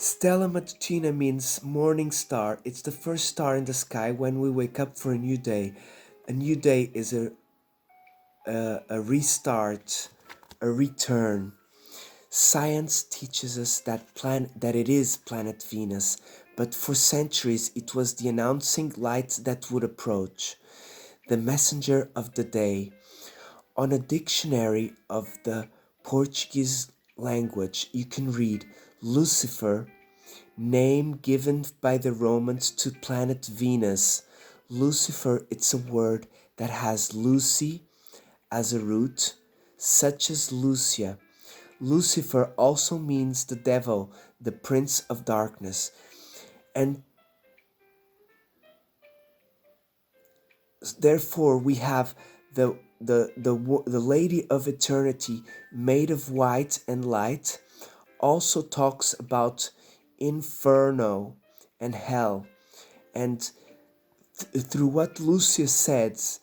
Stella Matutina means morning star. It's the first star in the sky when we wake up for a new day. A new day is a restart, a return. Science teaches us that it is planet Venus, but for centuries it was the announcing light that would approach, the messenger of the day. On a dictionary of the Portuguese language, you can read Lucifer, name given by the Romans to planet Venus. Lucifer, it's a word that has Lucy as a root, such as Lucia. Lucifer also means the devil, the prince of darkness. And therefore we have the Lady of Eternity, made of white and light, also talks about inferno and hell. And through what Lucia says,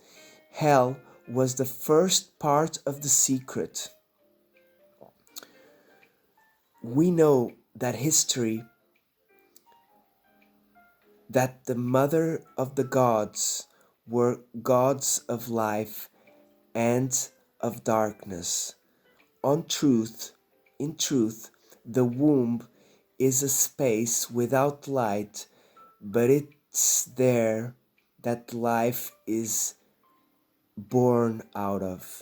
hell was the first part of the secret. We know that history, that the mother of the gods were gods of life and of darkness. In truth, the womb is a space without light, but it's there that life is born out of.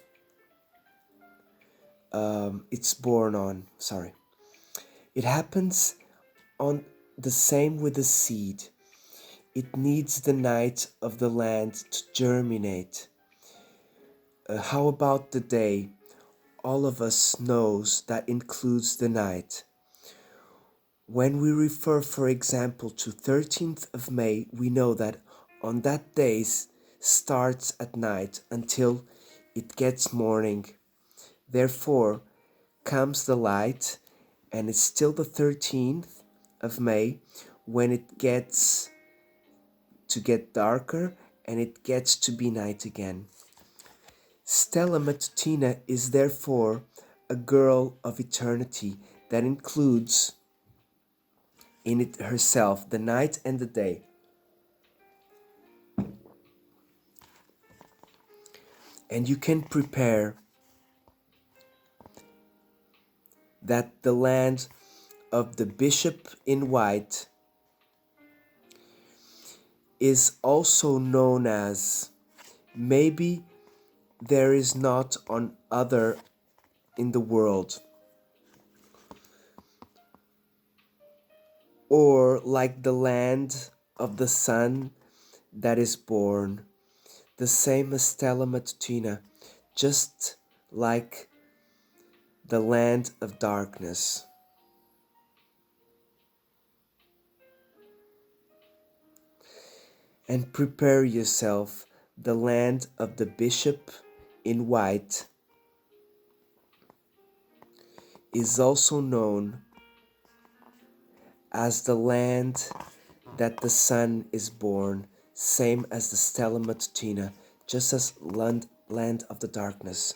It's born on, sorry. It happens on the same with the seed. It needs the night of the land to germinate. How about the day? All of us knows that includes the night. When we refer, for example, to 13th of May, we know that on that day starts at night until it gets morning. Therefore comes the light, and it's still the 13th of May when it gets to get darker and it gets to be night again. Stella Matutina is therefore a girl of eternity that includes in it herself the night and the day. And you can prepare that the land of the bishop in white is also known as, maybe there is not on other in the world, or like the land of the sun that is born, the same as Stella Matutina, just like the land of darkness. And prepare yourself, the land of the bishop in white is also known as the land that the sun is born, same as the Stella Matutina, just as land of the darkness.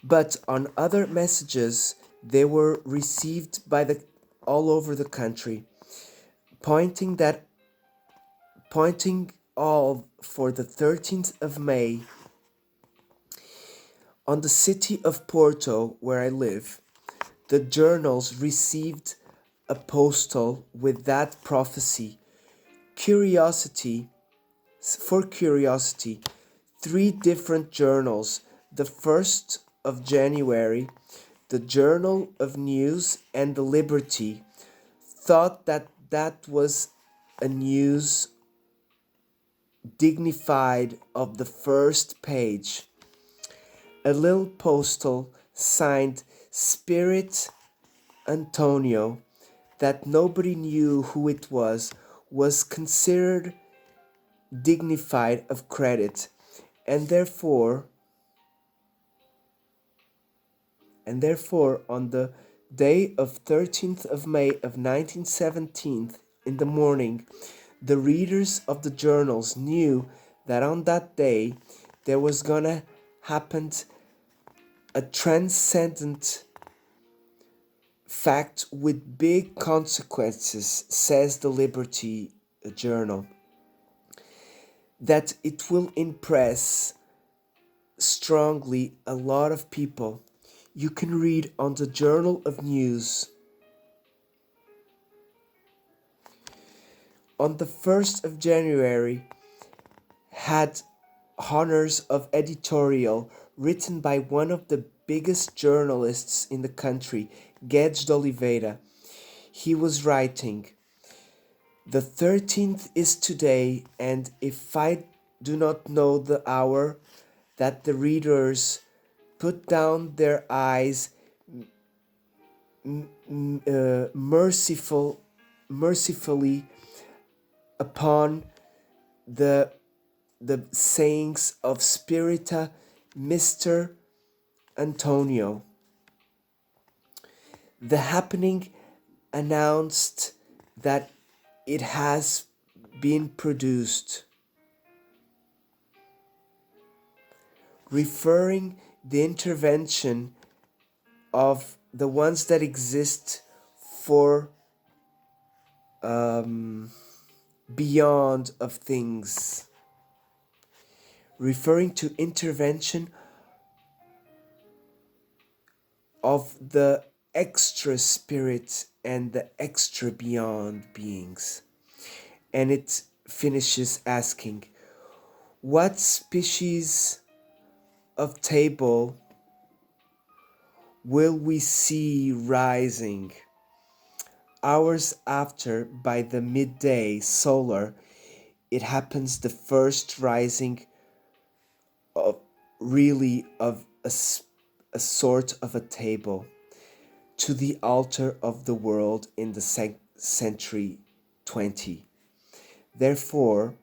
But on other messages, they were received by all over the country, pointing all for the 13th of May. On the city of Porto, where I live, the journals received a postal with that prophecy. For curiosity, 3 different journals. The 1st of January, the Journal of News and the Liberty, thought that was a news dignified of the first page. A little postal signed Spirit Antonio, that nobody knew who it was considered dignified of credit, and therefore on the day of 13th of May of 1917 in the morning, the readers of the journals knew that on that day there was gonna happen a transcendent fact with big consequences, says the Liberty Journal, that it will impress strongly a lot of people. You can read on the Journal of News on the 1st of January had honors of editorial written by one of the biggest journalists in the country, Guedes de Oliveira. He was writing, "The 13th is today, and if I do not know the hour, that the readers put down their eyes mercifully upon the sayings of Spirita Mr. Antonio. The happening announced that it has been produced, referring the intervention of the ones that exist for beyond of things, referring to intervention of the extra spirit and the extra beyond beings." And it finishes asking, "What species of table will we see rising hours after by the midday solar? It happens the first rising of really of a sort of a table to the altar of the world in the century 20. Therefore,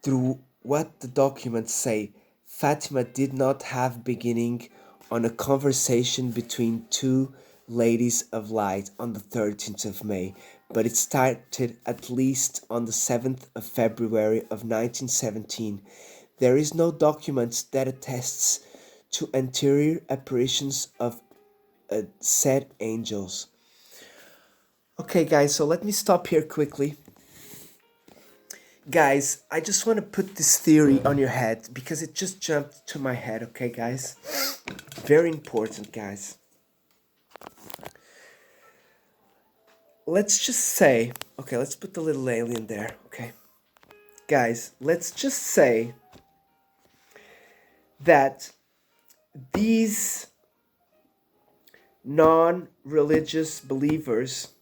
through what the documents say, Fatima did not have beginning on a conversation between two ladies of light on the 13th of May, but it started at least on the 7th of February of 1917. There is no document that attests to anterior apparitions of said angels." Okay, guys, so let me stop here quickly. Guys, I just want to put this theory on your head because it just jumped to my head, okay, guys? Very important, guys. Let's just say, okay, let's put the little alien there, okay? Guys, let's just say that these non-religious believers,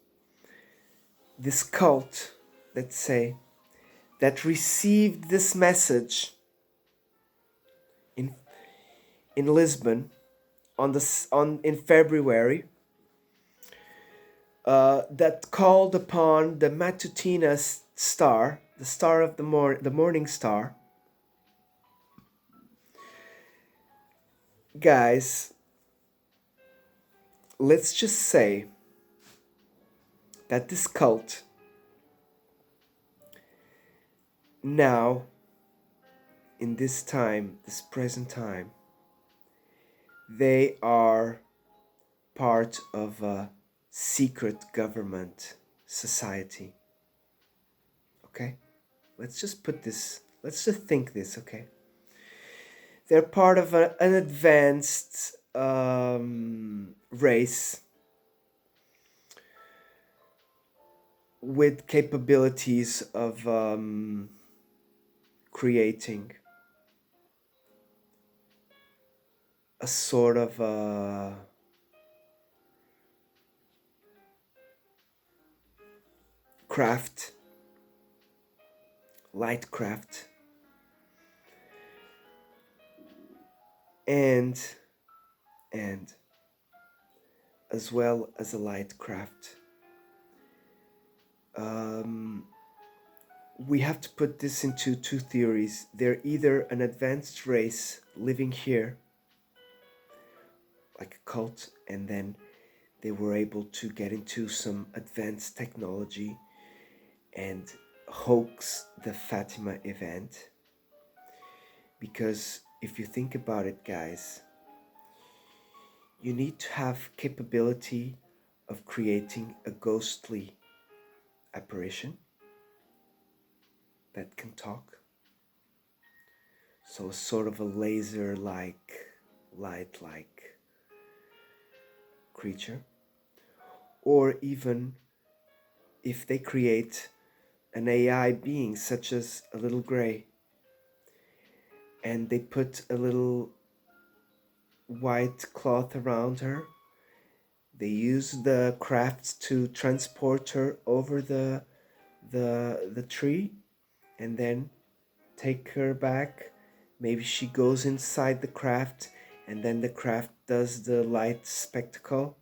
this cult, let's say, that received this message in Lisbon in February, that called upon the Matutina star, the star of the morning star. Guys, let's just say that this cult now, in this time, this present time, they are part of a secret government society. Okay? Let's just think this, okay? They're part of an advanced race with capabilities of creating a sort of craft, light craft, and as well as a light craft. We have to put this into two theories. They're either an advanced race living here, like a cult, and then they were able to get into some advanced technology and hoax the Fatima event. Because if you think about it, guys, you need to have capability of creating a ghostly apparition that can talk. So sort of a laser-like, light-like creature. Or even if they create an AI being such as a little gray, and they put a little white cloth around her, they use the crafts to transport her over the tree, and then take her back. Maybe she goes inside the craft, and then the craft does the light spectacle.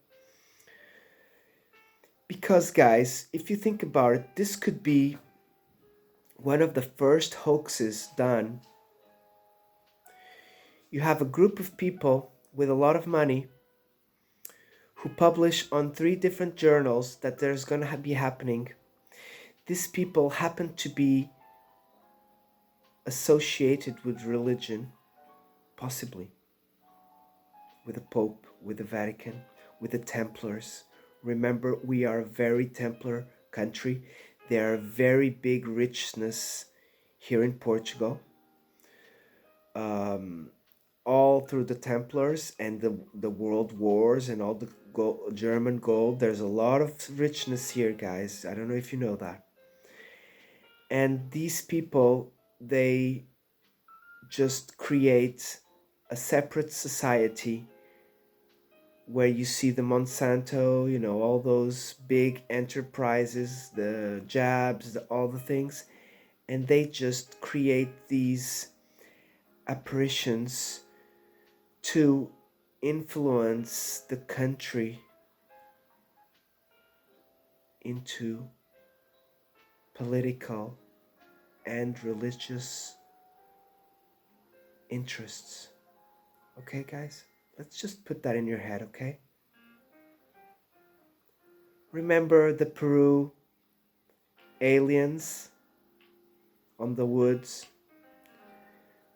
Because, guys, if you think about it, this could be one of the first hoaxes done. You have a group of people with a lot of money who publish on 3 different journals that there's going to be happening. These people happen to be associated with religion, possibly with the Pope, with the Vatican, with the Templars. Remember, we are a very Templar country. There are very big richness here in Portugal. All through the Templars and the world wars and all the German gold. There's a lot of richness here, guys. I don't know if you know that. And these people, they just create a separate society where you see the Monsanto, all those big enterprises, the jabs, all the things, and they just create these apparitions to influence the country into political and religious interests. Okay, guys? Let's just put that in your head, okay? Remember the Peru aliens on the woods?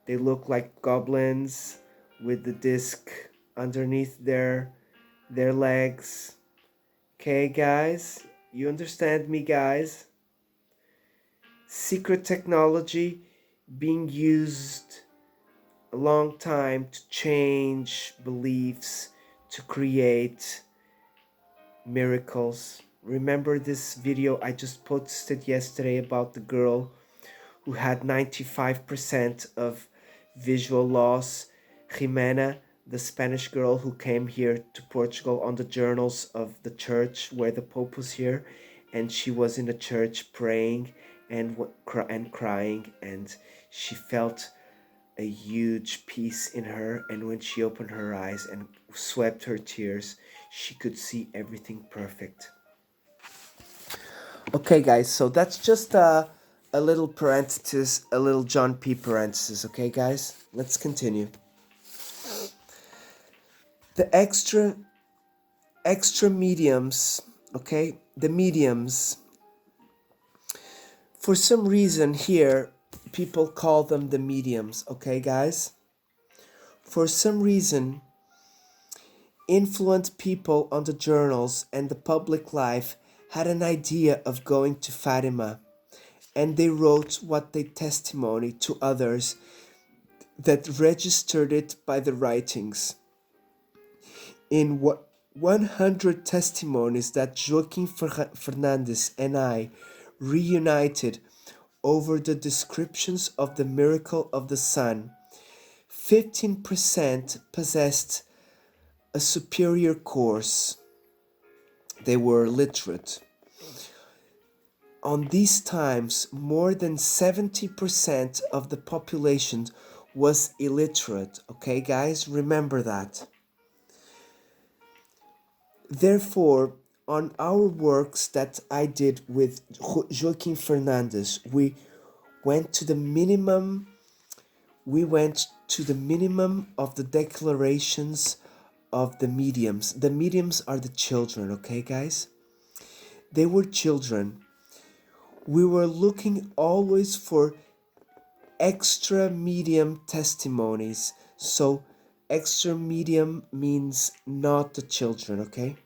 They look like goblins with the disc underneath their legs. Okay, guys? You understand me, guys? Secret technology being used a long time to change beliefs, to create miracles. Remember this video I just posted yesterday about the girl who had 95% of visual loss? Jimena, the Spanish girl who came here to Portugal on the journals of the church where the Pope was here, and she was in a church praying and crying, and she felt a huge peace in her, and when she opened her eyes and swept her tears, she could see everything perfect. Okay, guys, so that's just a little parenthesis, a little John P. parenthesis, okay, guys? Let's continue. The extra mediums, okay? The mediums. For some reason here, people call them the mediums, okay, guys? For some reason, influent people on the journals and the public life had an idea of going to Fatima, and they wrote what they testimony to others that registered it by the writings. In 100 testimonies that Joaquim Fernandes and I reunited over the descriptions of the miracle of the sun, 15% possessed a superior course. They were literate. On these times, more than 70% of the population was illiterate. Okay, guys, remember that. Therefore, on our works that I did with Joaquim Fernandes, we went to the minimum of the declarations of the mediums. The mediums are the children, okay, guys? They were children. We were looking always for extra medium testimonies. So Extra medium means not the children, okay?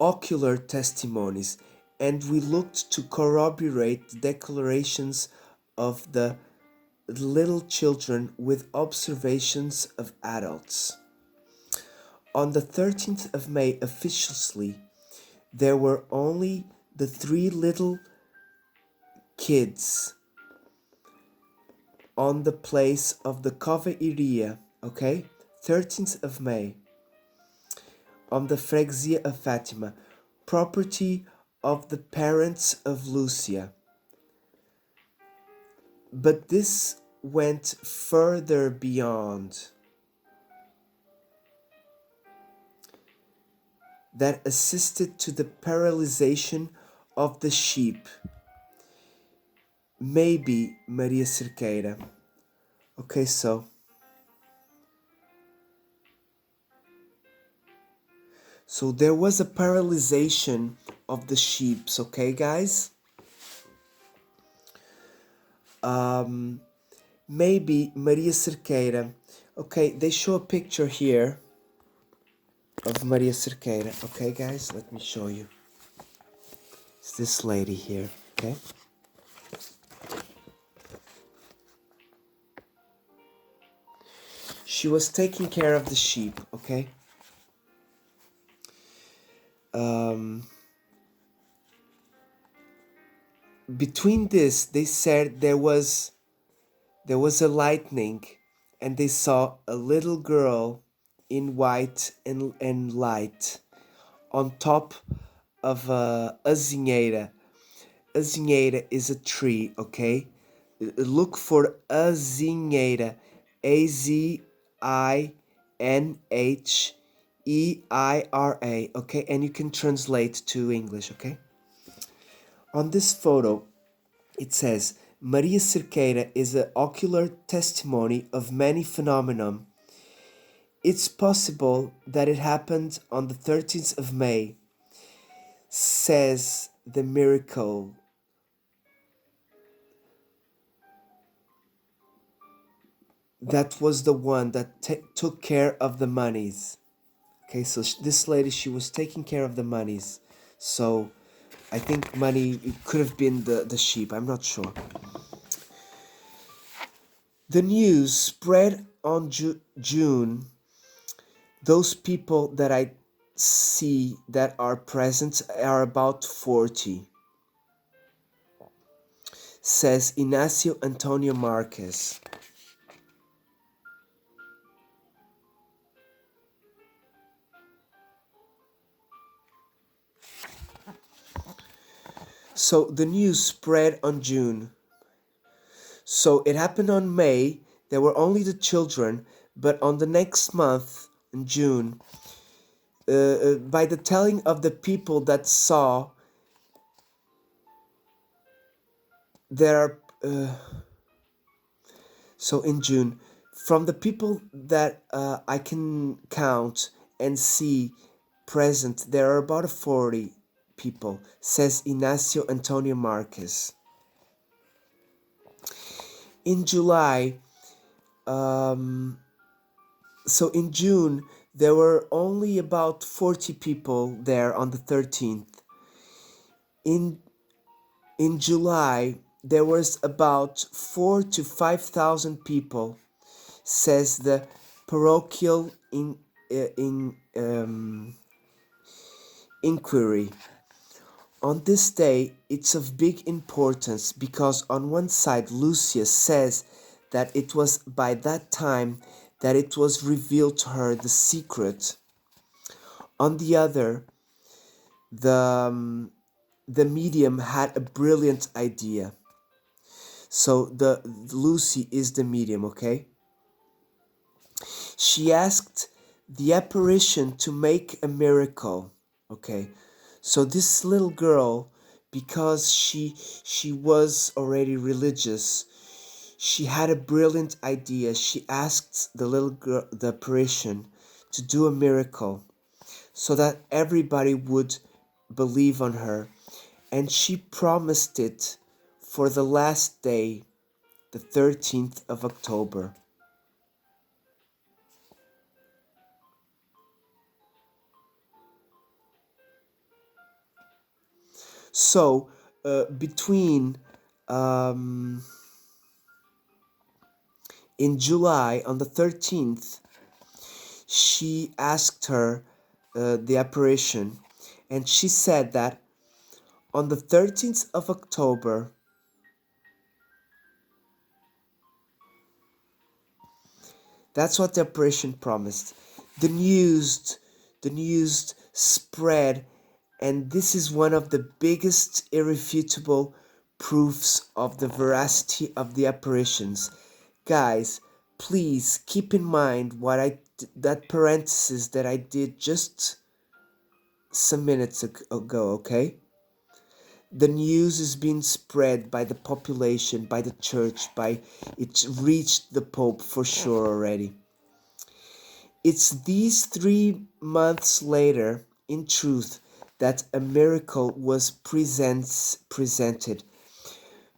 Ocular testimonies, and we looked to corroborate the declarations of the little children with observations of adults. On the 13th of May, officially, there were only the three little kids on the place of the Coveiria, okay? 13th of May, on the Freguesia of Fatima, property of the parents of Lucia. But this went further beyond. That assisted to the paralyzation of the sheep. Maybe Maria Cerqueira. Okay, so there was a paralyzation of the sheep, okay, guys? Maybe Maria Cerqueira. Okay, they show a picture here of Maria Cerqueira. Okay, guys, let me show you. It's this lady here, okay? She was taking care of the sheep, okay? Between this, they said there was a lightning, and they saw a little girl in white and light on top of a azinheira. Azinheira is a tree, okay? Look for azinheira. Azinheira, okay? And you can translate to English, okay? On this photo, it says, Maria Cerqueira is an ocular testimony of many phenomena. It's possible that it happened on the 13th of May, says the miracle. That was the one that took care of the monies. Okay, so this lady, she was taking care of the monies. So I think money, it could have been the sheep. I'm not sure. The news spread on June. Those people that I see that are present are about 40, says Ignacio Antonio Marquez. So the news spread on June. So it happened on May. There were only the children, but on the next month, in June, by the telling of the people that saw, there are so in June, from the people that I can count and see present, there are about 40 people, says Ignacio Antonio Marquez. In July, so in June, there were only about 40 people there on the 13th. In July, there was about 4,000 to 5,000 people, says the parochial inquiry. On this day, it's of big importance because on one side, Lucia says that it was by that time that it was revealed to her the secret. On the other, the medium had a brilliant idea. So the Lucy is the medium, okay? She asked the apparition to make a miracle, okay? So this little girl, because she was already religious, she had a brilliant idea. She asked the little girl, the apparition, to do a miracle so that everybody would believe on her. And she promised it for the last day, the 13th of October. So between um, in July on the 13th, she asked her the apparition, and she said that on the 13th of October, that's what the apparition promised. The news spread, and this is one of the biggest irrefutable proofs of the veracity of the apparitions. Guys, please keep in mind that parenthesis that I did just some minutes ago, okay? The news is being spread by the population, by the church, by it reached the Pope for sure already. It's these 3 months later, in truth, that a miracle was presented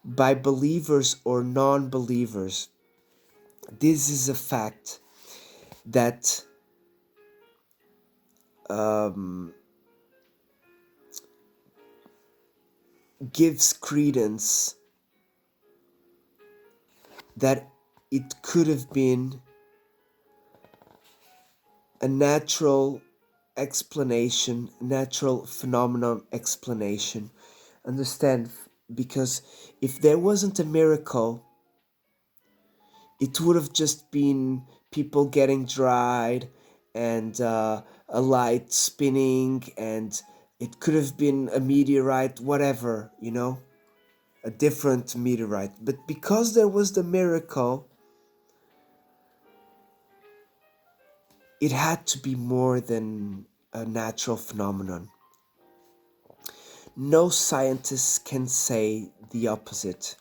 by believers or non-believers. This is a fact that um, gives credence that it could have been a natural explanation, natural phenomenon explanation. Understand? Because if there wasn't a miracle, it would have just been people getting dried and a light spinning, and it could have been a meteorite, whatever, a different meteorite. But because there was the miracle, it had to be more than a natural phenomenon. No scientist can say the opposite.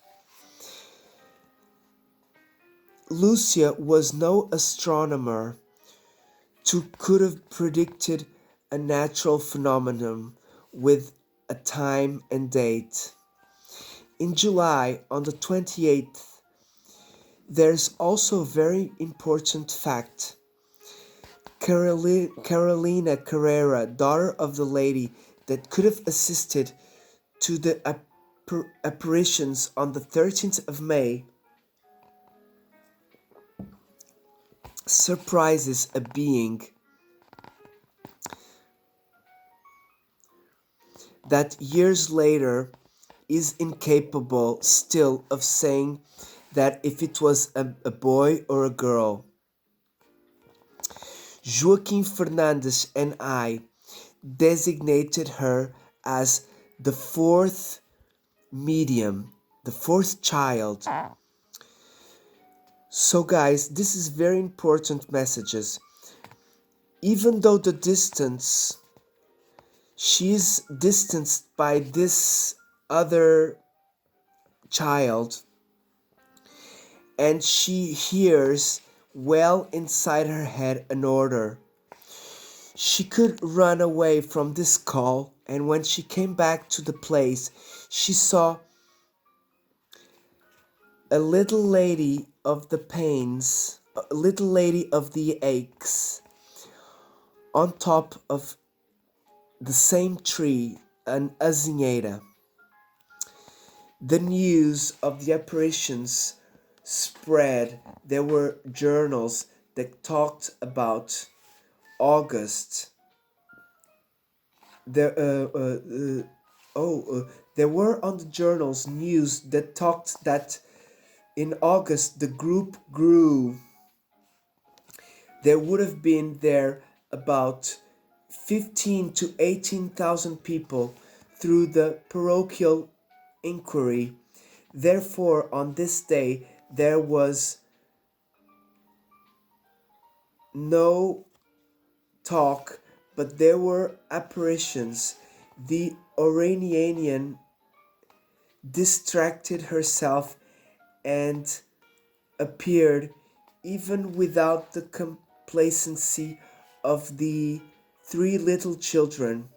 Lucia was no astronomer who could have predicted a natural phenomenon with a time and date. In July, on the 28th, there's also a very important fact. Carolina Carrera, daughter of the lady that could have assisted to the apparitions on the 13th of May, surprises a being that years later is incapable still of saying that if it was a boy or a girl. Joaquim Fernandes and I designated her as the fourth medium, the fourth child. So guys, this is very important messages. Even though the distance, she's distanced by this other child, and she hears well inside her head an order. She could run away from this call, and when she came back to the place, she saw a little lady of the pains, a little lady of the aches, on top of the same tree, an azinheira. The news of the apparitions spread. There were journals that talked about August. There, there were on the journals news that talked that in August the group grew. There would have been there about 15 to 18,000 people through the parochial inquiry. Therefore, on this day, there was no talk, but there were apparitions. The Oranian distracted herself and appeared even without the complacency of the 3 little children.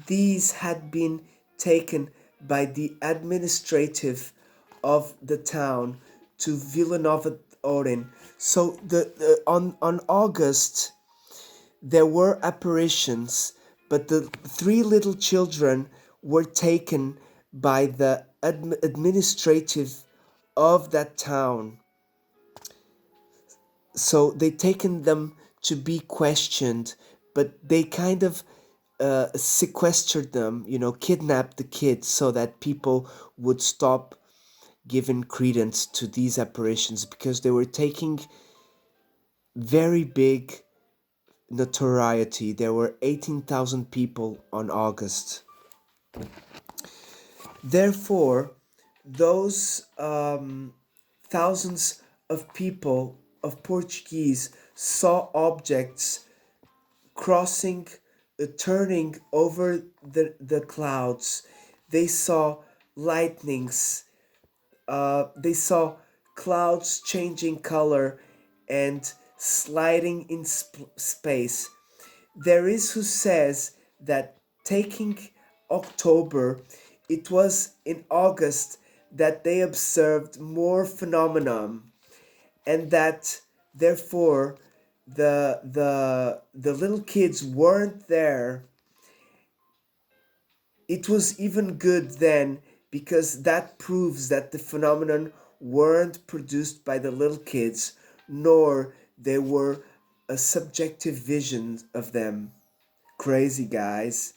These had been taken by the administrative of the town to Villanova Oren. So on August there were apparitions, but the 3 little children were taken by the administrative of that town. So they taken them to be questioned, but they kind of sequestered them, kidnapped the kids so that people would stop giving credence to these apparitions because they were taking very big notoriety. There were 18,000 people on August. Therefore, those thousands of people, of Portuguese, saw objects crossing, turning over the clouds. They saw lightnings. They saw clouds changing color and sliding in space. There is who says that taking October, it was in August that they observed more phenomenon, and that therefore the little kids weren't there. It was even good then because that proves that the phenomenon weren't produced by the little kids, nor they were a subjective vision of them. Crazy, guys.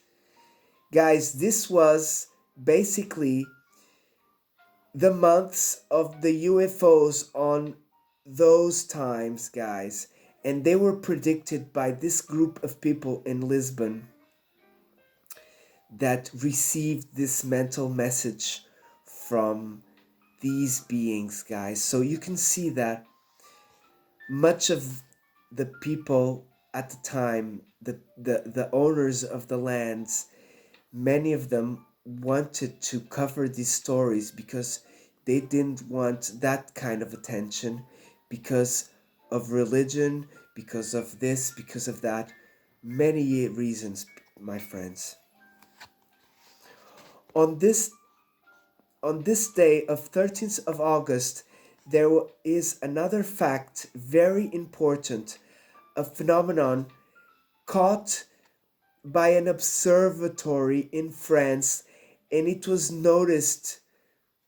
Guys, this was basically the months of the UFOs on those times, guys. And they were predicted by this group of people in Lisbon that received this mental message from these beings, guys. So you can see that much of the people at the time, the owners of the lands, many of them wanted to cover these stories because they didn't want that kind of attention because of religion, because of this, because of that. Many reasons, my friends. On this on this day of 13th of August, there is another fact very important, a phenomenon caught by an observatory in France, and it was noticed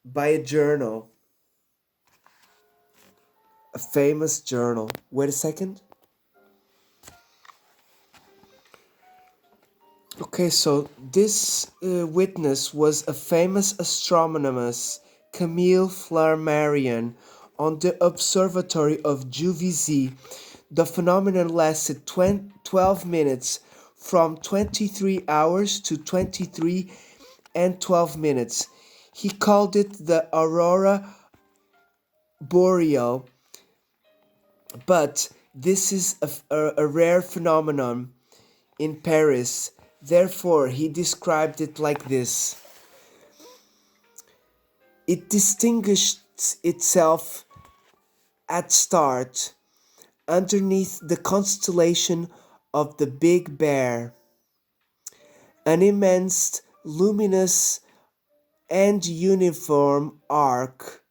by a journal, a famous journal. Wait a second. Okay, so this witness was a famous astronomer, Camille Flammarion, on the observatory of Juvisy. The phenomenon lasted 12 minutes, from 23 hours to 23 and 12 minutes. He called it the aurora boreal, but this is a rare phenomenon in Paris. Therefore, he described it like this. It distinguished itself at start underneath the constellation of the Big Bear, an immense, luminous, and uniform arc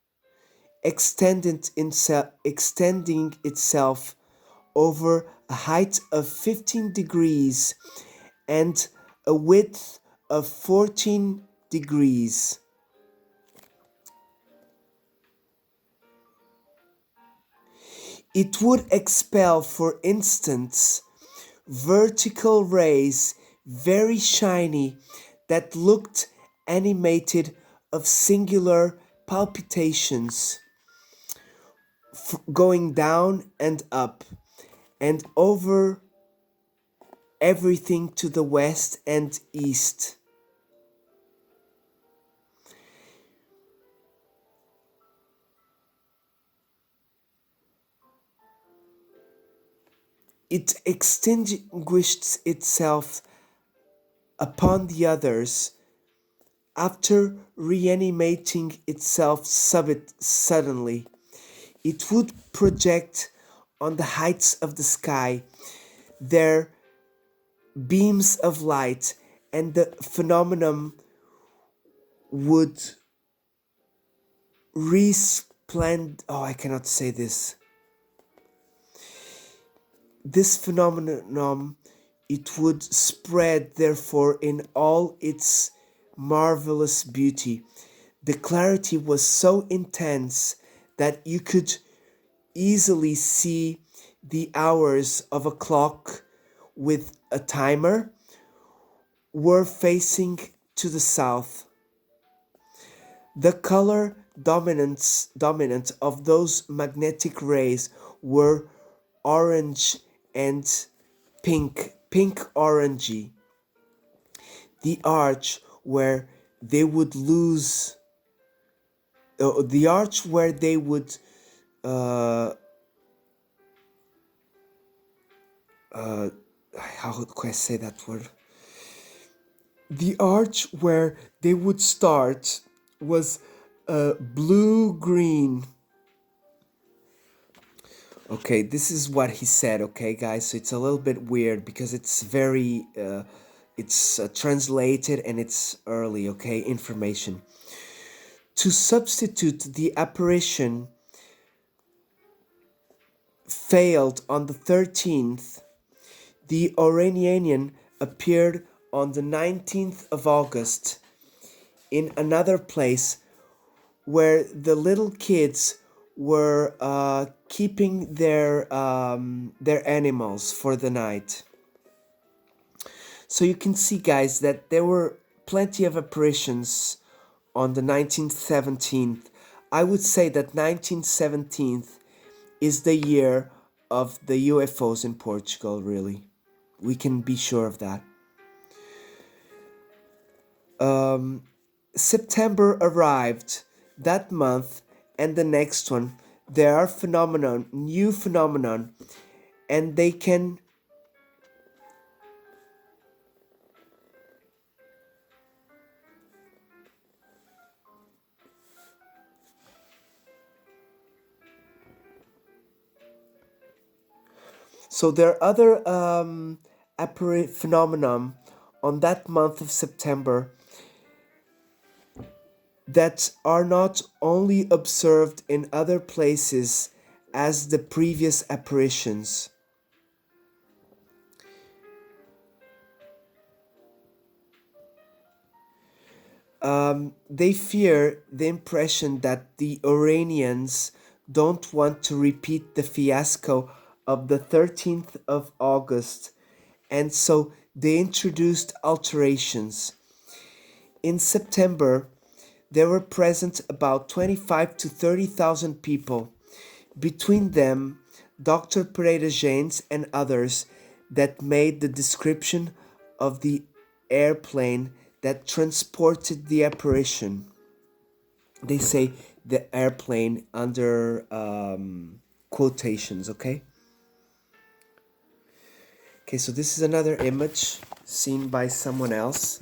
extending itself over a height of 15 degrees and a width of 14 degrees. It would expel, for instance, vertical rays, very shiny, that looked animated of singular palpitations, going down and up, and over everything to the west and east. It extinguished itself upon the others after reanimating itself suddenly. It would project on the heights of the sky their beams of light, and the phenomenon would resplend. Oh, I cannot say this. This phenomenon, it would spread, therefore, in all its marvelous beauty. The clarity was so intense that you could easily see the hours of a clock with a timer were facing to the south. The color dominant of those magnetic rays were orange and pink orangey. The arch where they would lose, the arch where they would, uh, how could I say that word? The arch where they would start was blue green. Okay, this is what he said, okay, guys? So it's a little bit weird because it's very, it's translated and it's early, okay, information. To substitute the apparition failed on the 13th, the Oranian appeared on the 19th of August in another place where the little kids were keeping their animals for the night. So you can see, guys, that there were plenty of apparitions on the 1917th. I would say that 1917 is the year of the UFOs in Portugal, really. We can be sure of that. September arrived that month and the next one. There are new phenomenon, and they can so there are other phenomenon on that month of September that are not only observed in other places as the previous apparitions. They fear the impression that the Iranians don't want to repeat the fiasco of the 13th of August, and so they introduced alterations. In September, there were present about 25 to 30,000 people, between them Dr. Pereira Janes and others that made the description of the airplane that transported the apparition. They say the airplane under quotations, okay? Okay, so this is another image seen by someone else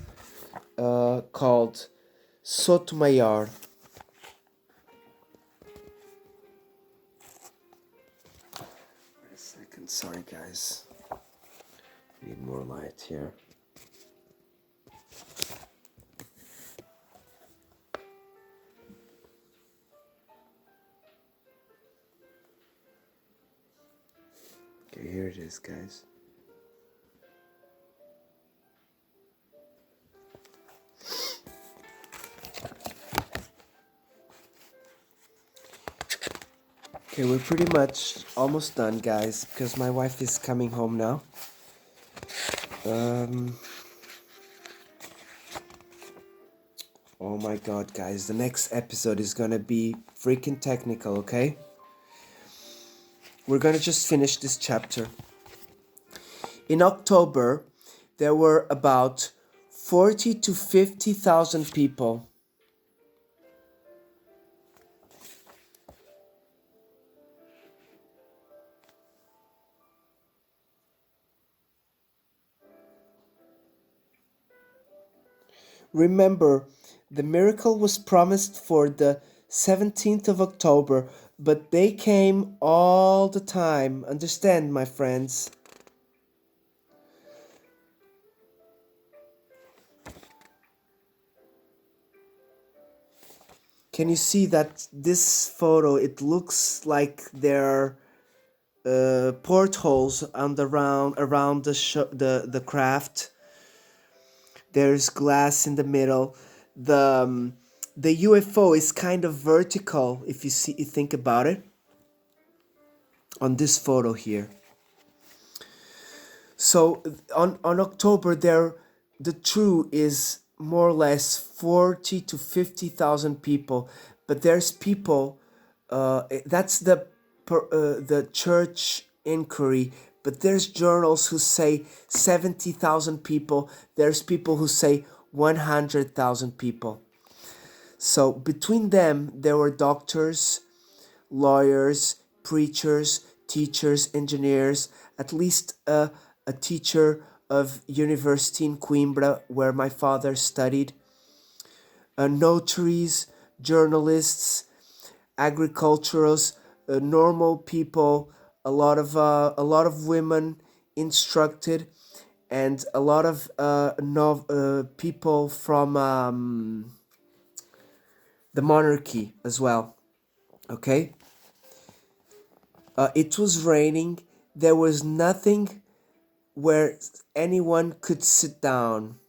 called Sotomayor. Wait a second, sorry guys. Need more light here. Okay, here it is, guys. Okay, we're pretty much almost done, guys, because my wife is coming home now. Oh my god, guys, the next episode is gonna be freaking technical, okay? We're gonna just finish this chapter. In October, there were about 40 to 50,000 people. Remember, the miracle was promised for the 17th of October, but they came all the time. Understand, my friends? Can you see that this photo, it looks like there are portholes around the craft. There's glass in the middle. the um, the UFO is kind of vertical if you think about it on this photo here. So on October there, the true is more or less 40 to 50,000 people, but there's people. That's the church inquiry, but there's journals who say 70,000 people. There's people who say 100,000 people. So between them, there were doctors, lawyers, preachers, teachers, engineers, at least a teacher of university in Coimbra, where my father studied, notaries, journalists, agriculturals, normal people, a lot of women instructed, and a lot of people from the monarchy as well. Okay. It was raining. There was nothing where anyone could sit down,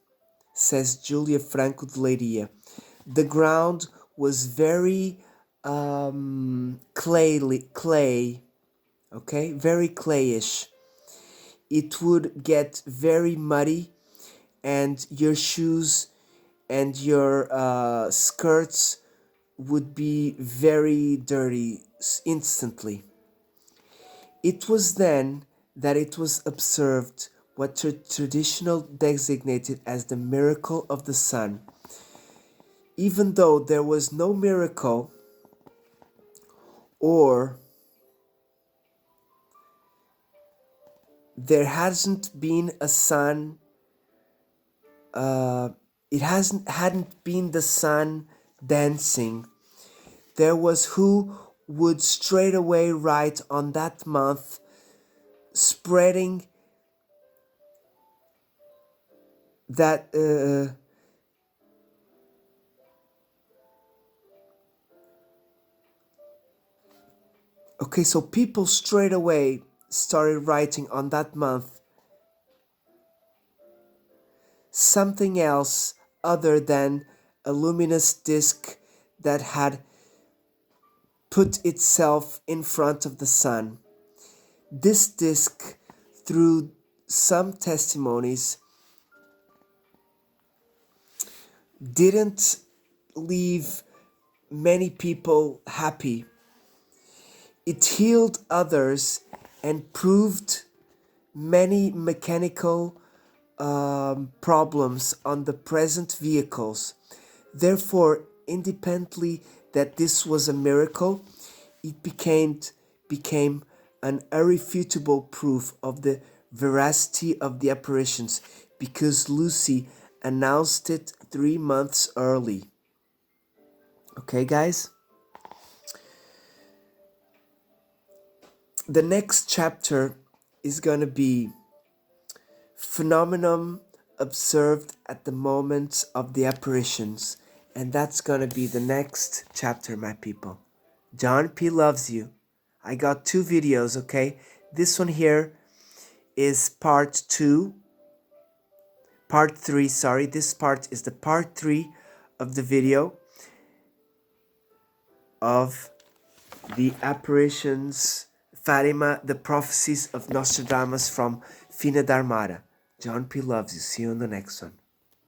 says Julia Franco de Leiria. The ground was very clay, okay, very clayish. It would get very muddy, and your shoes and your skirts would be very dirty instantly. It was then that it was observed what traditional designated as the miracle of the sun. Even though there was no miracle, or there hasn't been a sun, it hadn't been the sun dancing. There was who would straight away write on that month, spreading that okay, so people straight away started writing on that month something else other than a luminous disk that had put itself in front of the sun. This disk, through some testimonies, didn't leave many people happy. It healed others and proved many mechanical problems on the present vehicles. Therefore, independently that this was a miracle, it became an irrefutable proof of the veracity of the apparitions, because Lucy announced it 3 months early. Okay, guys? The next chapter is going to be phenomenon observed at the moments of the apparitions, and that's going to be the next chapter, my people. John P. loves you. I got 2 videos, okay? This one here is part 3, sorry. This part is the part 3 of the video of the apparitions, Fatima, the Profecies of Nostradamus from Fina, armada. John P. loves you. See you on the next one.